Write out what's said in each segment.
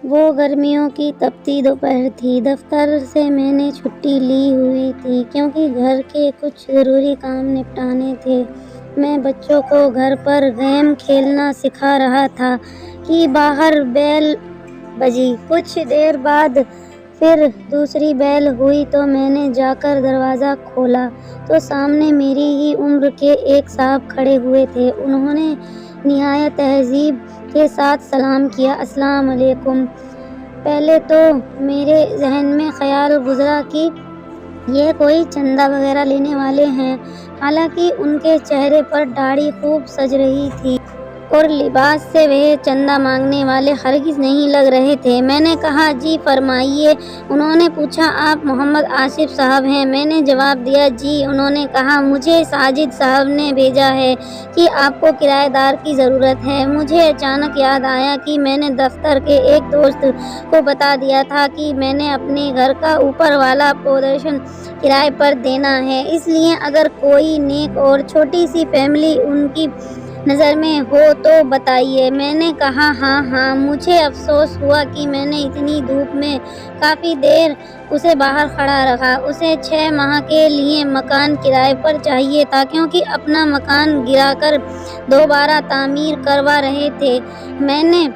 وہ گرمیوں کی تپتی دوپہر تھی۔ دفتر سے میں نے چھٹی لی ہوئی تھی کیونکہ گھر کے کچھ ضروری کام نپٹانے تھے۔ میں بچوں کو گھر پر گیم کھیلنا سکھا رہا تھا کہ باہر بیل بجی۔ کچھ دیر بعد پھر دوسری بیل ہوئی تو میں نے جا کر دروازہ کھولا تو سامنے میری ہی عمر کے ایک صاحب کھڑے ہوئے تھے۔ انہوں نے نہایت تہذیب کے ساتھ سلام کیا۔ السلام علیکم۔ پہلے تو میرے ذہن میں خیال گزرا کہ یہ کوئی چندہ وغیرہ لینے والے ہیں، حالانکہ ان کے چہرے پر داڑھی خوب سج رہی تھی اور لباس سے وہ چندہ مانگنے والے ہرگز نہیں لگ رہے تھے۔ میں نے کہا جی فرمائیے۔ انہوں نے پوچھا آپ محمد آصف صاحب ہیں؟ میں نے جواب دیا جی۔ انہوں نے کہا مجھے ساجد صاحب نے بھیجا ہے کہ آپ کو کرایہ دار کی ضرورت ہے۔ مجھے اچانک یاد آیا کہ میں نے دفتر کے ایک دوست کو بتا دیا تھا کہ میں نے اپنے گھر کا اوپر والا پورشن کرائے پر دینا ہے، اس لیے اگر کوئی نیک اور چھوٹی سی فیملی ان کی نظر میں ہو تو بتائیے۔ میں نے کہا ہاں۔ مجھے افسوس ہوا کہ میں نے اتنی دھوپ میں کافی دیر اسے باہر کھڑا رکھا۔ اسے 6 ماہ کے لیے مکان کرائے پر چاہیے تھا کیونکہ اپنا مکان گرا کر دوبارہ تعمیر کروا رہے تھے۔ میں نے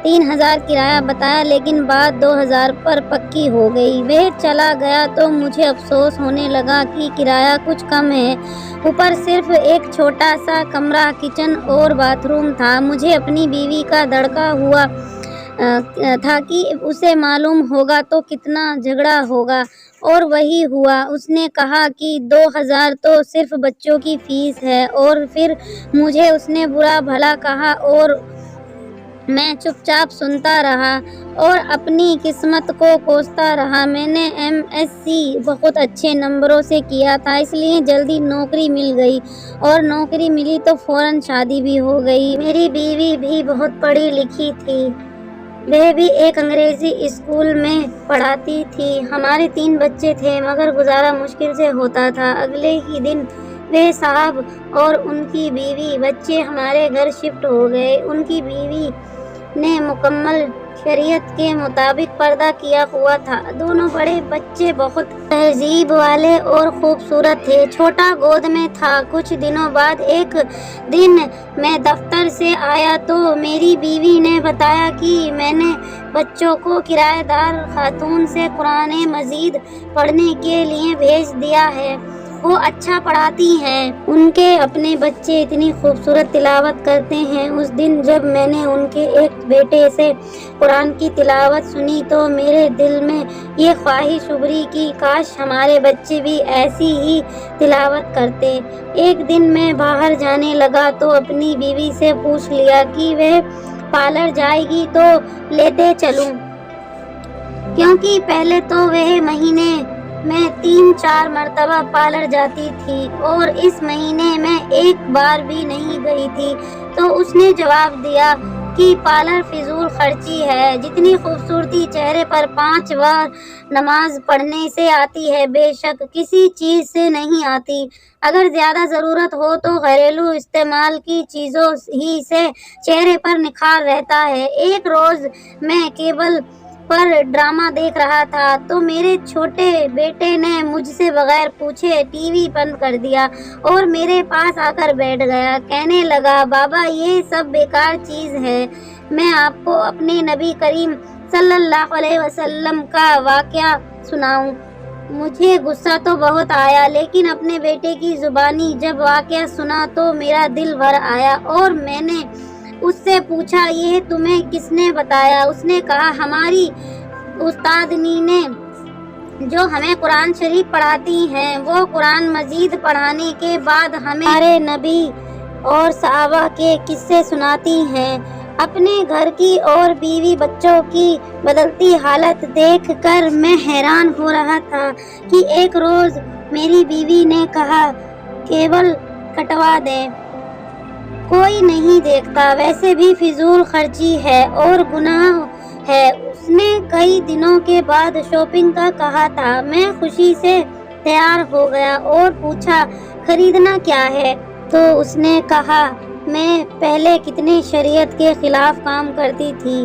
3000 کرایہ بتایا لیکن بات 2000 پر پکی ہو گئی۔ وہ چلا گیا تو مجھے افسوس ہونے لگا کہ کرایہ کچھ کم ہے، اوپر صرف ایک چھوٹا سا کمرہ، کچن اور باتھ روم تھا۔ مجھے اپنی بیوی کا دھڑکا ہوا تھا کہ اسے معلوم ہوگا تو کتنا جھگڑا ہوگا، اور وہی ہوا۔ اس نے کہا کہ 2000 تو صرف بچوں کی فیس ہے، اور پھر مجھے اس نے برا بھلا کہا اور میں چپ چاپ سنتا رہا اور اپنی قسمت کو کوستا رہا۔ میں نے MSc بہت اچھے نمبروں سے کیا تھا، اس لیے جلدی نوکری مل گئی، اور نوکری ملی تو فوراً شادی بھی ہو گئی۔ میری بیوی بھی بہت پڑھی لکھی تھی، وہ بھی ایک انگریزی اسکول میں پڑھاتی تھی۔ ہمارے 3 بچے تھے مگر گزارا مشکل سے ہوتا تھا۔ اگلے ہی دن وہ صاحب اور ان کی بیوی بچے ہمارے گھر شفٹ ہو گئے۔ ان کی بیوی نے مکمل شریعت کے مطابق پردہ کیا ہوا تھا۔ دونوں بڑے بچے بہت تہذیب والے اور خوبصورت تھے۔ چھوٹا گود میں تھا۔ کچھ دنوں بعد ایک دن میں دفتر سے آیا تو میری بیوی نے بتایا کہ میں نے بچوں کو کرایہ دار خاتون سے قرآن مجید پڑھنے کے لیے بھیج دیا ہے۔ وہ اچھا پڑھاتی ہیں، ان کے اپنے بچے اتنی خوبصورت تلاوت کرتے ہیں۔ اس دن جب میں نے ان کے ایک بیٹے سے قرآن کی تلاوت سنی تو میرے دل میں یہ خواہش ابھری کہ کاش ہمارے بچے بھی ایسی ہی تلاوت کرتے۔ ایک دن میں باہر جانے لگا تو اپنی بیوی سے پوچھ لیا کہ وہ پارلر جائے گی تو لیتے چلوں، کیونکہ پہلے تو وہ مہینے میں 3-4 مرتبہ پارلر جاتی تھی اور اس مہینے میں ایک بار بھی نہیں گئی تھی۔ تو اس نے جواب دیا کہ پارلر فضول خرچی ہے، جتنی خوبصورتی چہرے پر 5 بار نماز پڑھنے سے آتی ہے بے شک کسی چیز سے نہیں آتی۔ اگر زیادہ ضرورت ہو تو گھریلو استعمال کی چیزوں ہی سے چہرے پر نکھار رہتا ہے۔ ایک روز میں کیبل پر ڈرامہ دیکھ رہا تھا تو میرے چھوٹے بیٹے نے مجھ سے بغیر پوچھے ٹی وی بند کر دیا اور میرے پاس آ کر بیٹھ گیا۔ کہنے لگا بابا یہ سب بیکار چیز ہے، میں آپ کو اپنے نبی کریم صلی اللہ علیہ وسلم کا واقعہ سناؤں۔ مجھے غصہ تو بہت آیا لیکن اپنے بیٹے کی زبانی جب واقعہ سنا تو میرا دل بھر آیا اور میں نے اس سے پوچھا یہ تمہیں کس نے بتایا؟ اس نے کہا ہماری استادنی نے جو ہمیں قرآن شریف پڑھاتی ہیں، وہ قرآن مجید پڑھانے کے بعد ہمارے نبی اور صحابہ کے قصے سناتی ہیں۔ اپنے گھر کی اور بیوی بچوں کی بدلتی حالت دیکھ کر میں حیران ہو رہا تھا کہ ایک روز میری بیوی نے کہا کیبل کٹوا دیں، کوئی نہیں دیکھتا، ویسے بھی فضول خرچی ہے اور گناہ ہے۔ اس نے کئی دنوں کے بعد شاپنگ کا کہا تھا۔ میں خوشی سے تیار ہو گیا اور پوچھا خریدنا کیا ہے؟ تو اس نے کہا میں پہلے کتنے شریعت کے خلاف کام کرتی تھی